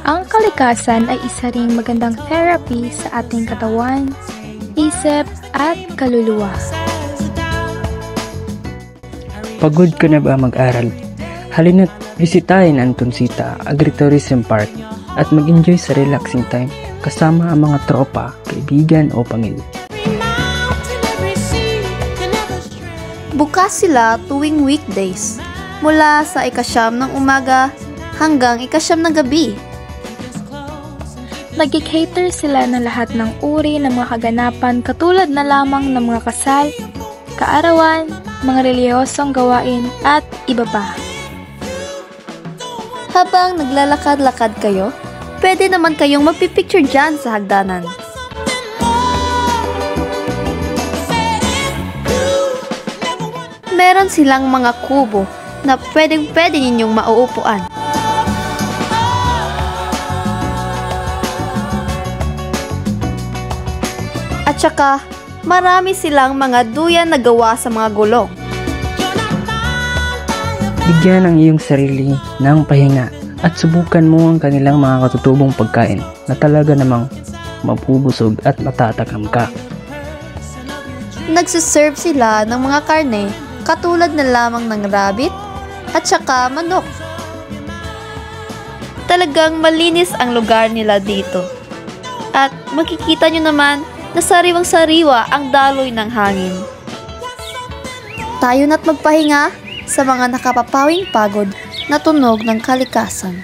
Ang kalikasan ay isa ring magandang therapy sa ating katawan, isip at kaluluwa. Pagod ka na ba mag-aral? Halina't bisitahin ang Tunsita Agritourism Park at mag-enjoy sa relaxing time kasama ang mga tropa, kaibigan o pamilya. Bukas sila tuwing weekdays, mula sa 9:00 ng umaga hanggang 9:00 ng gabi. Nag-cater sila ng lahat ng uri ng mga kaganapan katulad na lamang ng mga kasal, kaarawan, mga relihiyosong gawain at iba pa. Habang naglalakad-lakad kayo, pwede naman kayong magpipicture dyan sa hagdanan. Meron silang mga kubo na pwedeng-pwede ninyong mauupuan. At saka, marami silang mga duyan na gawa sa mga gulong. Bigyan ang iyong sarili ng pahinga at subukan mo ang kanilang mga katutubong pagkain na talaga namang mapubusog at matatakam ka. Nagsiserve sila ng mga karne katulad na lamang ng rabbit at saka manok. Talagang malinis ang lugar nila dito. At makikita nyo naman na sariwang-sariwa ang daloy ng hangin. Tayo na't magpahinga sa mga nakapapawing pagod na tunog ng kalikasan.